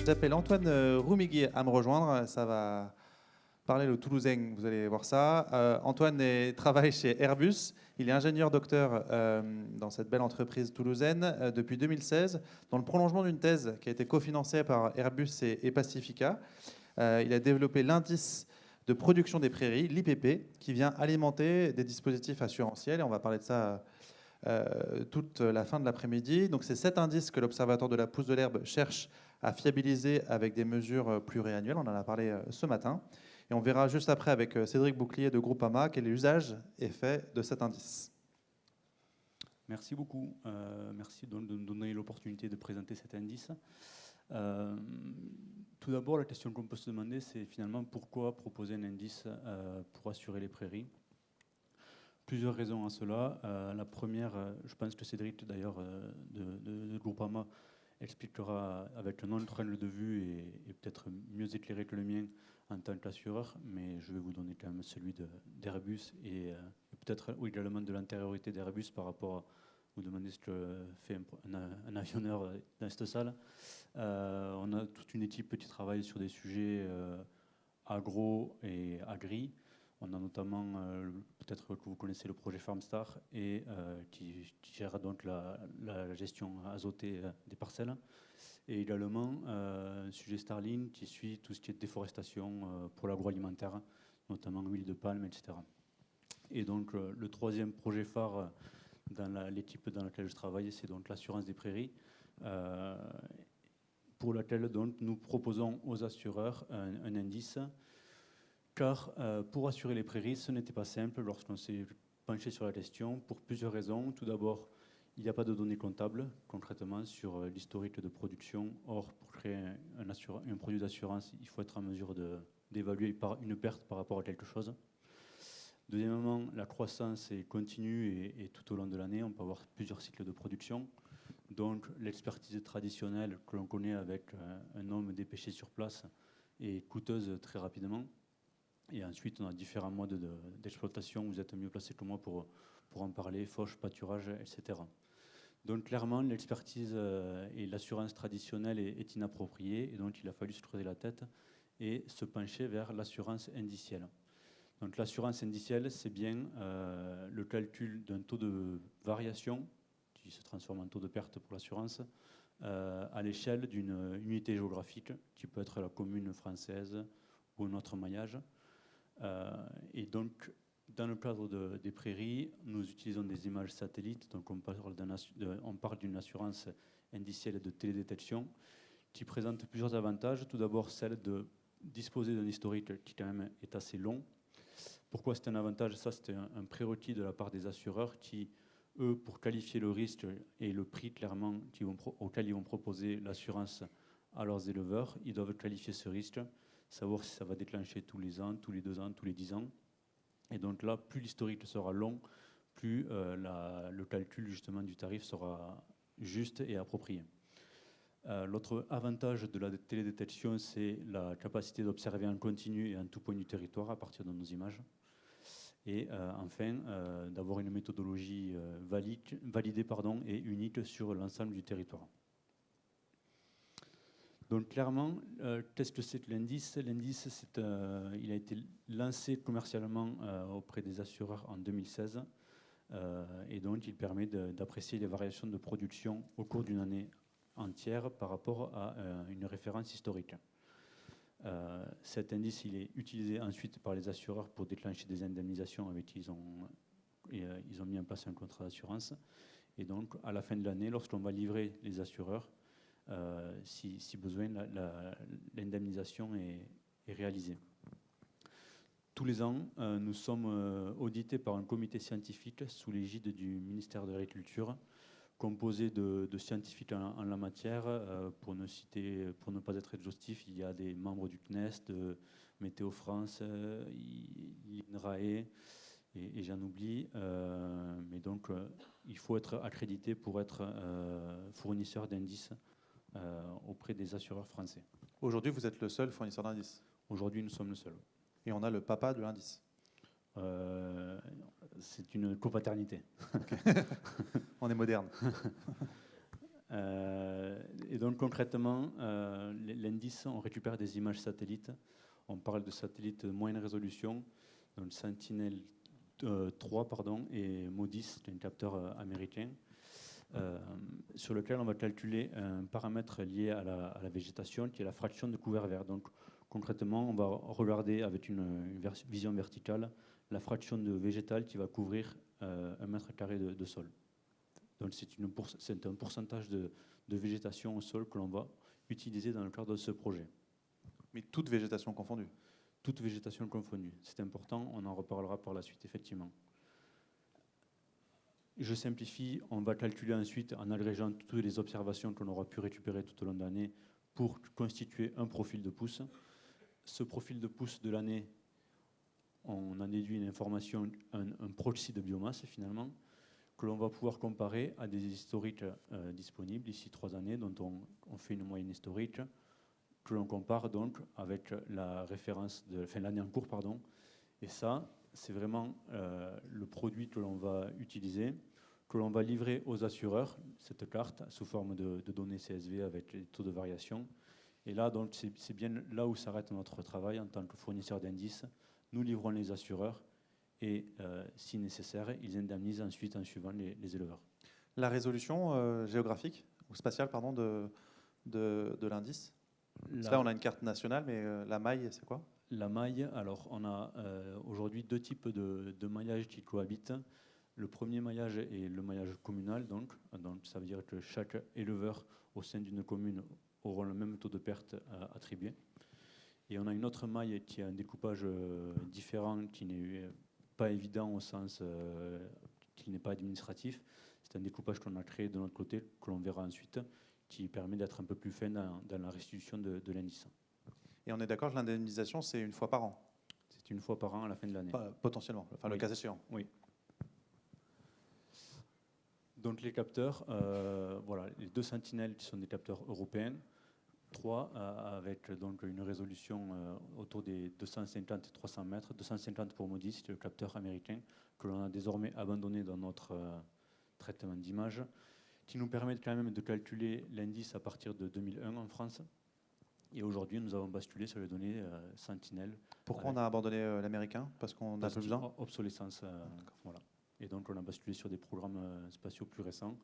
J'appelle Antoine Roumigui à me rejoindre. Ça va parler le toulousain, vous allez voir ça. Antoine travaille chez Airbus. Il est ingénieur docteur dans cette belle entreprise toulousaine depuis 2016, dans le prolongement d'une thèse qui a été cofinancée par Airbus et Pacifica. Il a développé l'indice de production des prairies, l'IPP, qui vient alimenter des dispositifs assurantiels. Et on va parler de ça toute la fin de l'après-midi. Donc c'est cet indice que l'Observatoire de la pousse de l'herbe cherche à fiabiliser avec des mesures pluriannuelles. On en a parlé ce matin. Et on verra juste après avec Cédric Bouclier de Groupama quel est l'usage et fait de cet indice. Merci beaucoup. Merci de nous donner l'opportunité de présenter cet indice. Tout d'abord, la question qu'on peut se demander, c'est finalement pourquoi proposer un indice pour assurer les prairies. Plusieurs raisons à cela. La première, je pense que Cédric, d'ailleurs, de Groupama, expliquera avec un autre angle de vue et peut-être mieux éclairé que le mien en tant qu'assureur, mais je vais vous donner quand même celui d'Airbus et peut-être également de l'antériorité d'Airbus par rapport à vous demander ce que fait un avionneur dans cette salle. On a toute une équipe qui travaille sur des sujets agro et agri. On a notamment, peut-être que vous connaissez le projet Farmstar, et qui gère donc la gestion azotée des parcelles. Et également un sujet Starling qui suit tout ce qui est déforestation pour l'agroalimentaire, notamment huile de palme, etc. Et donc le troisième projet phare dans l'équipe dans laquelle je travaille, c'est donc l'assurance des prairies, pour laquelle donc, nous proposons aux assureurs un indice. Car pour assurer les prairies, ce n'était pas simple lorsqu'on s'est penché sur la question, pour plusieurs raisons. Tout d'abord, il n'y a pas de données comptables, concrètement, sur l'historique de production. Or, pour créer un produit d'assurance, il faut être en mesure d'évaluer une perte par rapport à quelque chose. Deuxièmement, la croissance est continue et tout au long de l'année, on peut avoir plusieurs cycles de production. Donc, l'expertise traditionnelle que l'on connaît avec un homme dépêché sur place est coûteuse très rapidement. Et ensuite, on a différents modes d'exploitation. Vous êtes mieux placé que moi pour en parler, fauche, pâturage, etc. Donc clairement, l'expertise et l'assurance traditionnelle est inappropriée. Et donc, il a fallu se creuser la tête et se pencher vers l'assurance indicielle. Donc l'assurance indicielle, c'est bien le calcul d'un taux de variation qui se transforme en taux de perte pour l'assurance à l'échelle d'une unité géographique qui peut être la commune française ou un autre maillage. Et donc, dans le cadre des prairies, nous utilisons des images satellites. Donc, on parle d'une assurance indicielle de télédétection qui présente plusieurs avantages. Tout d'abord, celle de disposer d'un historique qui, quand même, est assez long. Pourquoi c'est un avantage? Ça, c'est un prérequis de la part des assureurs qui, eux, pour qualifier le risque et le prix, clairement, auquel ils vont proposer l'assurance à leurs éleveurs, ils doivent qualifier ce risque, savoir si ça va déclencher tous les ans, tous les 2 ans, tous les 10 ans. Et donc là, plus l'historique sera long, plus le calcul justement du tarif sera juste et approprié. L'autre avantage de la télédétection, c'est la capacité d'observer en continu et en tout point du territoire à partir de nos images. Et enfin, d'avoir une méthodologie validée et unique sur l'ensemble du territoire. Donc clairement, qu'est-ce que c'est que l'indice? L'indice, il a été lancé commercialement auprès des assureurs en 2016 et donc il permet d'apprécier les variations de production au cours d'une année entière par rapport à une référence historique. Cet indice, il est utilisé ensuite par les assureurs pour déclencher des indemnisations avec qui ils ont mis en place un contrat d'assurance. Et donc, à la fin de l'année, lorsqu'on va livrer les assureurs, si besoin, l'indemnisation est réalisée. Tous les ans, nous sommes audités par un comité scientifique sous l'égide du ministère de l'Agriculture, composé de scientifiques en la matière. Pour ne pas être exhaustif, il y a des membres du CNES, de Météo France, l'INRAE, et j'en oublie. Mais donc, il faut être accrédité pour être fournisseur d'indices auprès des assureurs français. Aujourd'hui, vous êtes le seul fournisseur d'indices? Aujourd'hui, nous sommes le seul. Et on a le papa de l'indice? C'est une copaternité. Okay. On est moderne. Et donc concrètement, l'indice, on récupère des images satellites. On parle de satellites de moyenne résolution, donc Sentinel 3 pardon, et MODIS, c'est un capteur américain, sur lequel on va calculer un paramètre lié à la végétation, qui est la fraction de couvert vert. Donc concrètement, on va regarder avec une vision verticale la fraction de végétal qui va couvrir 1 mètre carré de sol. Donc c'est un pourcentage de végétation au sol que l'on va utiliser dans le cadre de ce projet. Mais toute végétation confondue. Toute végétation confondue. C'est important, on en reparlera par la suite, effectivement. Je simplifie, on va calculer ensuite, en agrégeant toutes les observations qu'on aura pu récupérer tout au long de l'année, pour constituer un profil de pousse. Ce profil de pousse de l'année, on en déduit une information, un proxy de biomasse finalement, que l'on va pouvoir comparer à des historiques disponibles, ici 3 années, dont on fait une moyenne historique, que l'on compare donc avec la référence l'année en cours, pardon. Et ça, c'est vraiment le produit que l'on va utiliser, que l'on va livrer aux assureurs, cette carte, sous forme de données CSV avec les taux de variation. Et là, donc, c'est bien là où s'arrête notre travail en tant que fournisseur d'indices. Nous livrons les assureurs et, si nécessaire, ils indemnisent ensuite en suivant les éleveurs. La résolution géographique, ou spatiale, pardon, de l'indice. Là, on a une carte nationale, mais la maille, c'est quoi? La maille, alors on a aujourd'hui 2 types de maillage qui cohabitent. Le premier maillage est le maillage communal, donc ça veut dire que chaque éleveur au sein d'une commune aura le même taux de perte attribué. Et on a une autre maille qui a un découpage différent, qui n'est pas évident au sens qu'il n'est pas administratif. C'est un découpage qu'on a créé de notre côté, que l'on verra ensuite, qui permet d'être un peu plus fin dans la restitution de l'indice. Et on est d'accord que l'indemnisation, c'est 1 fois par an? C'est 1 fois par an à la fin de l'année. Potentiellement, enfin oui. Le cas échéant. Oui. Donc les capteurs, voilà, les 2 sentinelles qui sont des capteurs européens, 3 avec donc une résolution autour des 250 et 300 mètres, 250 pour MODIS, c'est le capteur américain que l'on a désormais abandonné dans notre traitement d'image, qui nous permet quand même de calculer l'indice à partir de 2001 en France. Et aujourd'hui, nous avons basculé sur les données Sentinel. Pourquoi on a abandonné l'américain? Parce qu'on n'a plus besoin? Obsolescence, voilà. Et donc on a basculé sur des programmes spatiaux plus récents,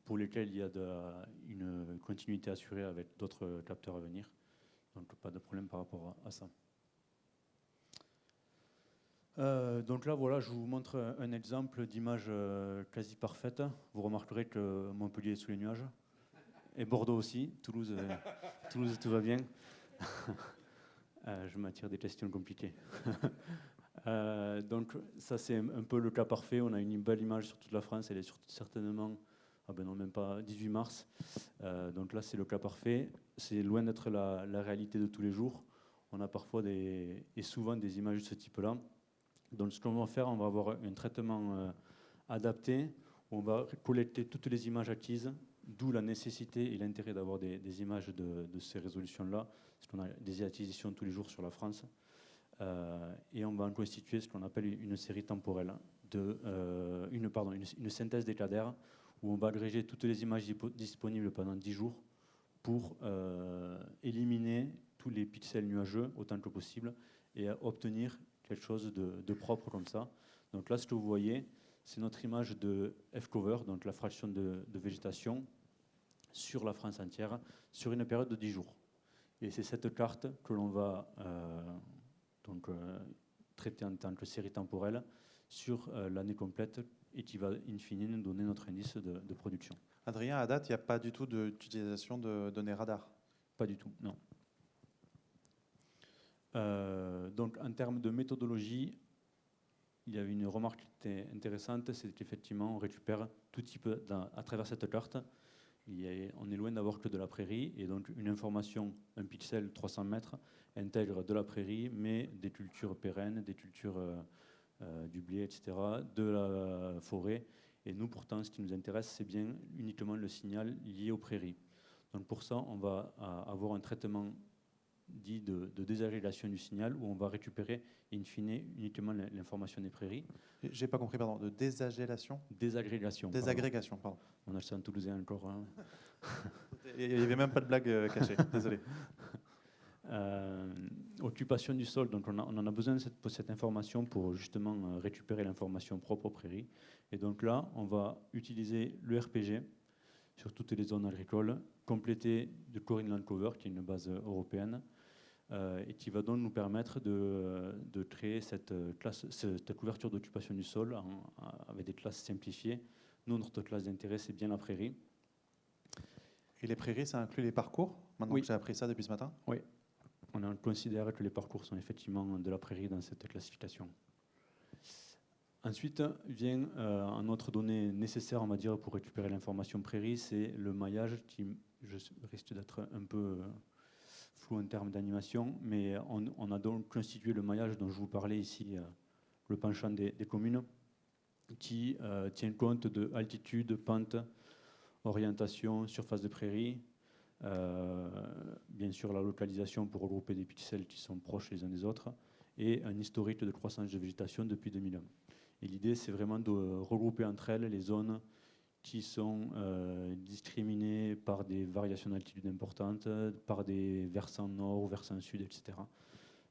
pour lesquels il y a une continuité assurée avec d'autres capteurs à venir. Donc pas de problème par rapport à ça. Donc là, voilà, je vous montre un exemple d'image quasi parfaite. Vous remarquerez que Montpellier est sous les nuages. Et Bordeaux aussi. Toulouse, tout va bien. Je m'attire des questions compliquées. Donc ça, c'est un peu le cas parfait. On a une belle image sur toute la France. Elle est certainement... Ah ben non, même pas 18 mars. Donc là, c'est le cas parfait. C'est loin d'être la réalité de tous les jours. On a parfois et souvent des images de ce type-là. Donc ce qu'on va faire, on va avoir un traitement adapté, où on va collecter toutes les images acquises, d'où la nécessité et l'intérêt d'avoir des images de ces résolutions-là, parce qu'on a des acquisitions tous les jours sur la France. Et on va en constituer ce qu'on appelle une série temporelle, une synthèse décadaire, où on va agréger toutes les images disponibles pendant 10 jours pour éliminer tous les pixels nuageux autant que possible et obtenir quelque chose de propre comme ça. Donc là, ce que vous voyez, c'est notre image de F-cover, donc la fraction de végétation sur la France entière, sur une période de 10 jours. Et c'est cette carte que l'on va traiter en tant que série temporelle sur l'année complète et qui va, in fine, nous donner notre indice de production. Adrien, à date, il n'y a pas du tout d'utilisation de données radar? Pas du tout, non. Donc, en termes de méthodologie, il y avait une remarque qui était intéressante, c'est qu'effectivement, on récupère tout type, à travers cette carte, on est loin d'avoir que de la prairie, et donc une information, un pixel 300 mètres, intègre de la prairie, mais des cultures pérennes, des cultures du blé, etc., de la forêt. Et nous, pourtant, ce qui nous intéresse, c'est bien uniquement le signal lié aux prairies. Donc pour ça, on va avoir un traitement dit de désagrégation du signal, où on va récupérer in fine uniquement l'information des prairies. J'ai pas compris, pardon, de désagélation. Désagrégation. Désagrégation, pardon. On a ça en toulousain encore. Hein. Il n'y avait même pas de blague cachée, désolé. Occupation du sol, donc on en a besoin de cette information pour justement récupérer l'information propre aux prairies. Et donc là, on va utiliser le RPG sur toutes les zones agricoles, complété de Corinne Land Cover, qui est une base européenne, et qui va donc nous permettre de créer cette couverture d'occupation du sol avec des classes simplifiées. Nous, notre classe d'intérêt, c'est bien la prairie. Et les prairies, ça inclut les parcours? Maintenant que j'ai appris ça depuis ce matin? Oui. On considère que les parcours sont effectivement de la prairie dans cette classification. Ensuite vient un autre donnée nécessaire, on va dire, pour récupérer l'information prairie, c'est le maillage qui risque d'être un peu flou en termes d'animation, mais on a donc constitué le maillage dont je vous parlais ici, le penchant des communes, qui tient compte de altitude, pente, orientation, surface de prairie, bien sûr la localisation pour regrouper des pixels qui sont proches les uns des autres, et un historique de croissance de végétation depuis 2001. Et l'idée, c'est vraiment de regrouper entre elles les zones qui sont discriminées par des variations d'altitude importantes, par des versants nord ou versants sud, etc.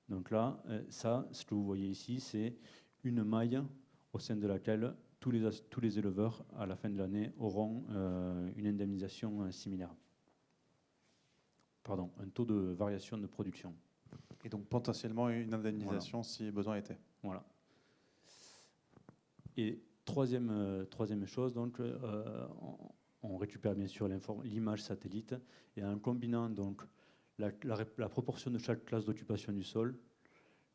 Donc là, ça, ce que vous voyez ici, c'est une maille au sein de laquelle tous les éleveurs, à la fin de l'année, auront une indemnisation similaire. Pardon, un taux de variation de production. Et donc potentiellement une indemnisation voilà. Si besoin était. Voilà. Et troisième chose, donc, on récupère bien sûr l'image satellite, et en combinant donc la proportion de chaque classe d'occupation du sol,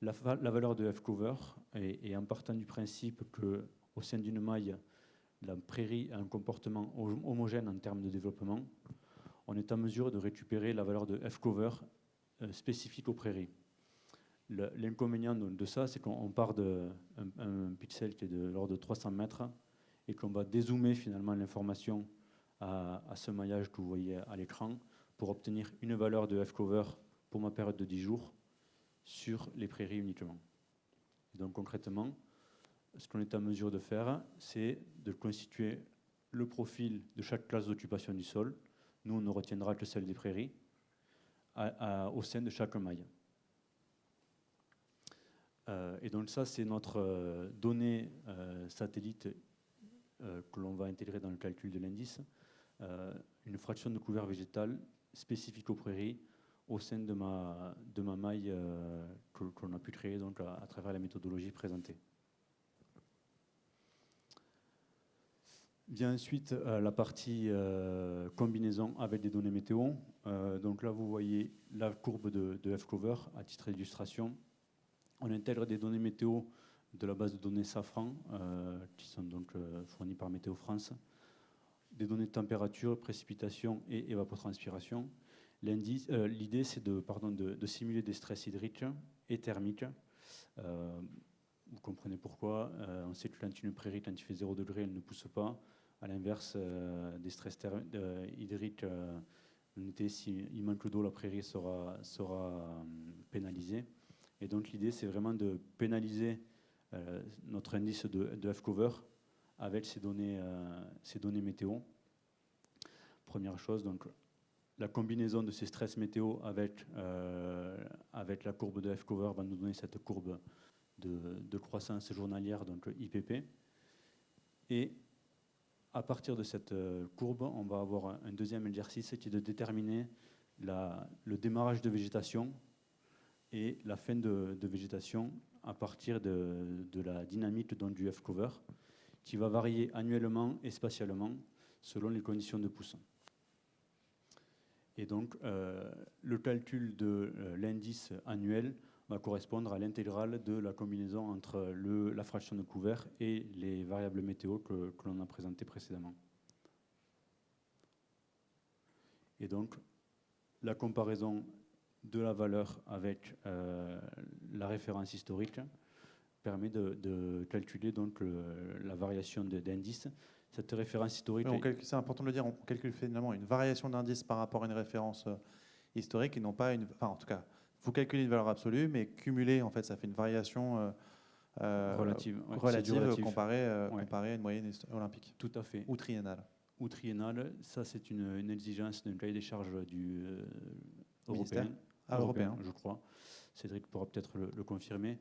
la valeur de F-cover, et en partant du principe qu'au sein d'une maille, la prairie a un comportement homogène en termes de développement, on est en mesure de récupérer la valeur de F-cover spécifique aux prairies. L'inconvénient de ça, c'est qu'on part d'un pixel qui est de l'ordre de 300 mètres et qu'on va dézoomer finalement l'information à ce maillage que vous voyez à l'écran pour obtenir une valeur de F-cover pour ma période de 10 jours sur les prairies uniquement. Et donc concrètement, ce qu'on est en mesure de faire, c'est de constituer le profil de chaque classe d'occupation du sol. Nous, on ne retiendra que celle des prairies au sein de chaque maille. Et donc ça, c'est notre donnée satellite que l'on va intégrer dans le calcul de l'indice, une fraction de couvert végétal spécifique aux prairies au sein de ma maille que l'on a pu créer donc, à travers la méthodologie présentée. Vient ensuite la partie combinaison avec des données météo. Donc là, vous voyez la courbe de F-cover à titre d'illustration. On intègre des données météo de la base de données Safran, qui sont donc fournies par Météo France, des données de température, précipitation et évapotranspiration. L'idée, c'est de simuler des stress hydriques et thermiques. Vous comprenez pourquoi. On sait que quand une prairie, quand il fait 0 degré, elle ne pousse pas. À l'inverse, des stress hydriques, en été, s'il manque d'eau, la prairie sera pénalisée. Et donc l'idée, c'est vraiment de pénaliser notre indice de F-cover avec ces données météo. Première chose, donc la combinaison de ces stress météo avec la courbe de F-cover va nous donner cette courbe de croissance journalière, donc IPP. Et à partir de cette courbe, on va avoir un deuxième exercice qui est de déterminer le démarrage de végétation et la fin de végétation à partir de la dynamique donc, du F-cover, qui va varier annuellement et spatialement selon les conditions de pousse. Et donc, le calcul de l'indice annuel va correspondre à l'intégrale de la combinaison entre la fraction de couvert et les variables météo que l'on a présentées précédemment. Et donc, la comparaison de la valeur avec la référence historique permet de calculer donc la variation d'indice. Cette référence historique... C'est important de le dire, on calcule finalement une variation d'indice par rapport à une référence historique et non pas une... Enfin, en tout cas, vous calculez une valeur absolue, mais cumulée, en fait, ça fait une variation Relative, ouais, c'est du relative relatif. Ouais. comparée à une moyenne olympique Tout à fait. ou triennale. Ou triennale, ça c'est une exigence d'un cahier des charges du Ministère européen, européen. je crois. Cédric pourra peut-être le confirmer.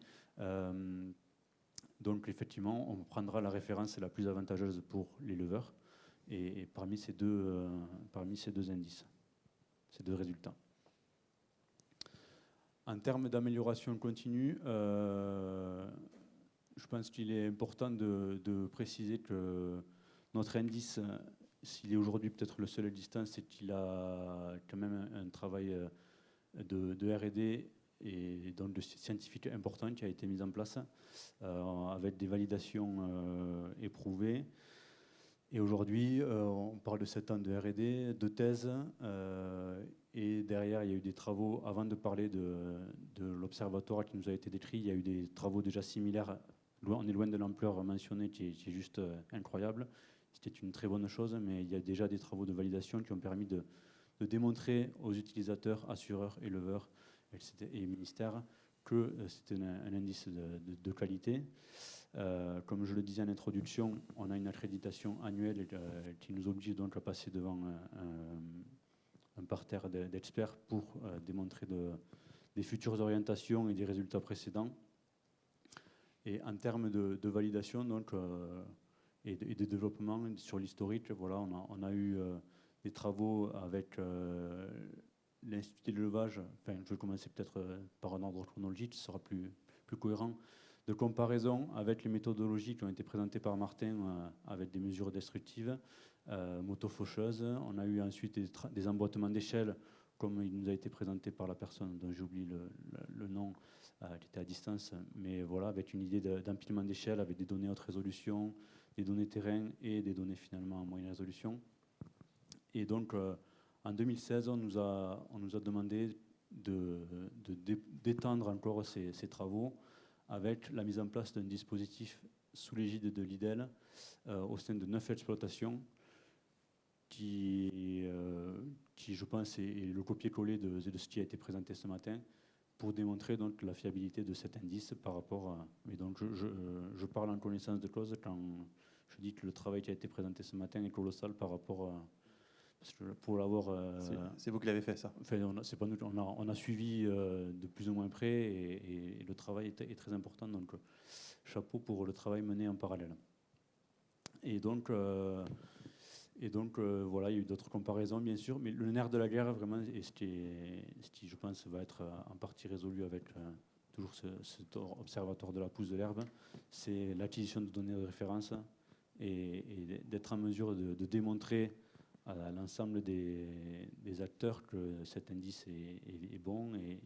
Donc effectivement, on prendra la référence la plus avantageuse pour les leveurs et parmi ces deux indices, ces deux résultats. En termes d'amélioration continue, je pense qu'il est important de préciser que notre indice, s'il est aujourd'hui peut-être le seul existant, c'est qu'il a quand même un travail de R&D et donc de scientifique important qui a été mis en place avec des validations éprouvées. Et aujourd'hui, on parle de 7 ans de R&D, de thèse, et derrière, il y a eu des travaux, avant de parler de l'observatoire qui nous a été décrit, il y a eu des travaux déjà similaires. On est loin de l'ampleur mentionnée qui est juste incroyable. C'était une très bonne chose, mais il y a déjà des travaux de validation qui ont permis de démontrer aux utilisateurs, assureurs, éleveurs et ministères que c'était un indice de qualité. Comme je le disais en introduction, on a une accréditation annuelle qui nous oblige donc à passer devant un parterre d'experts pour démontrer des futures orientations et des résultats précédents. Et en termes de validation donc, et de développement sur l'historique, voilà, on a eu des travaux avec l'Institut de l'élevage. Enfin, je vais commencer peut-être par un ordre chronologique, ce sera plus cohérent, de comparaison avec les méthodologies qui ont été présentées par Martin avec des mesures destructives, moto-faucheuses. On a eu ensuite des emboîtements d'échelle, comme il nous a été présenté par la personne dont j'ai oublié le nom, qui était à distance, mais voilà, avec une idée d'empilement d'échelle, avec des données haute résolution, des données terrain et des données finalement en moyenne résolution. Et donc, en 2016, on nous a demandé d'étendre encore ces travaux avec la mise en place d'un dispositif sous l'égide de l'IDEL au sein de 9 exploitations qui, je pense, est le copier-coller de ce qui a été présenté ce matin pour démontrer donc la fiabilité de cet indice par rapport à... Mais donc, je parle en connaissance de cause quand je dis que le travail qui a été présenté ce matin est colossal par rapport à... Parce que pour l'avoir... c'est vous qui l'avez fait, ça. Enfin, c'est pas nous, on a suivi de plus ou moins près et le travail est très important. Donc, chapeau pour le travail mené en parallèle. Et donc, voilà, il y a eu d'autres comparaisons, bien sûr. Mais le nerf de la guerre, vraiment, et ce qui, je pense, va être en partie résolu avec toujours cet observatoire de la pousse de l'herbe, c'est l'acquisition de données de référence et d'être en mesure de démontrer à l'ensemble des acteurs que cet indice est bon et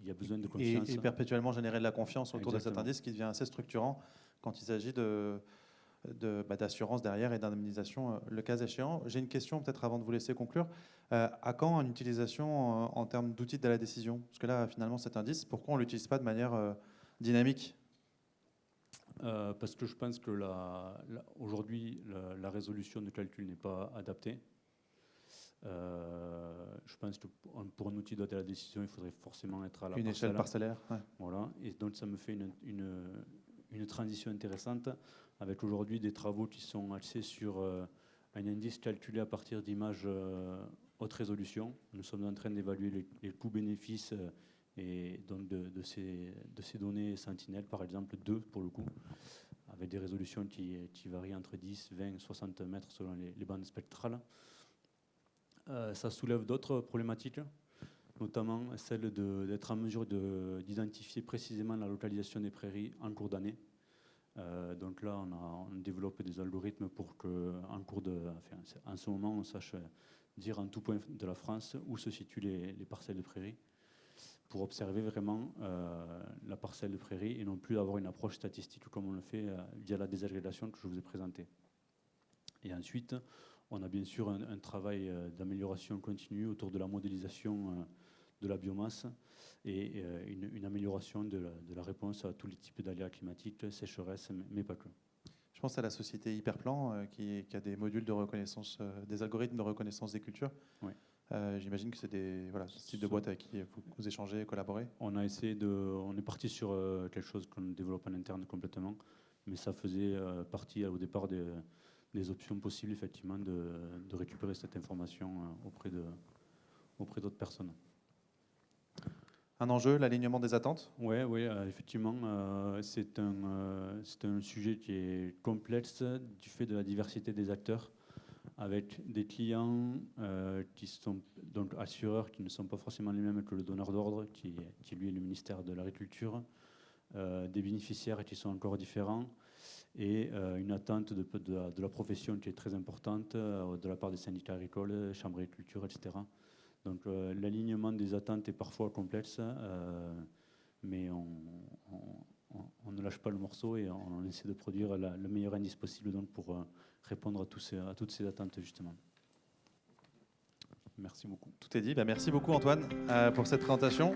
il y a besoin de confiance. Et perpétuellement générer de la confiance autour Exactement. de cet indice qui devient assez structurant quand il s'agit d'assurance derrière et d'indemnisation le cas échéant. J'ai une question peut-être avant de vous laisser conclure. À quand une utilisation en termes d'outils de la décision? Parce que là, finalement, cet indice, pourquoi on ne l'utilise pas de manière dynamique? Parce que je pense que aujourd'hui, la résolution de calcul n'est pas adaptée. Je pense que pour un outil de la décision, il faudrait forcément être à la échelle parcellaire. Ouais. Voilà. Et donc, ça me fait une transition intéressante avec aujourd'hui des travaux qui sont axés sur un indice calculé à partir d'images haute résolution. Nous sommes en train d'évaluer les coûts-bénéfices et donc de ces données Sentinelle, par exemple 2 pour le coup, avec des résolutions qui varient entre 10, 20, 60 mètres selon les bandes spectrales. Ça soulève d'autres problématiques, notamment celle d'être en mesure d'identifier précisément la localisation des prairies en cours d'année. Donc là, on développe des algorithmes pour qu'en en ce moment, on sache dire en tout point de la France où se situent les parcelles de prairies, pour observer vraiment la parcelle de prairie et non plus avoir une approche statistique comme on le fait via la désagrégation que je vous ai présentée. Et ensuite, on a bien sûr un travail d'amélioration continue autour de la modélisation de la biomasse et une amélioration de la réponse à tous les types d'aléas climatiques, sécheresse, mais pas que. Je pense à la société Hyperplan qui a des modules de reconnaissance, des algorithmes de reconnaissance des cultures. Oui. J'imagine que c'est ce type de boîte avec qui vous échangez, collaborez. On est parti sur quelque chose qu'on développe en interne complètement, mais ça faisait partie au départ des options possibles, effectivement, de récupérer cette information auprès d'autres personnes. Un enjeu, l'alignement des attentes? Oui, effectivement, c'est un sujet qui est complexe du fait de la diversité des acteurs, avec des clients qui sont donc assureurs qui ne sont pas forcément les mêmes que le donneur d'ordre, qui lui est le ministère de l'Agriculture, des bénéficiaires qui sont encore différents, et une attente de la profession qui est très importante de la part des syndicats agricoles, chambres d'agriculture, etc. Donc l'alignement des attentes est parfois complexe, mais on ne lâche pas le morceau et on essaie de produire le meilleur indice possible donc, pour répondre à toutes ces attentes justement. Merci beaucoup. Tout est dit. Merci beaucoup Antoine pour cette présentation.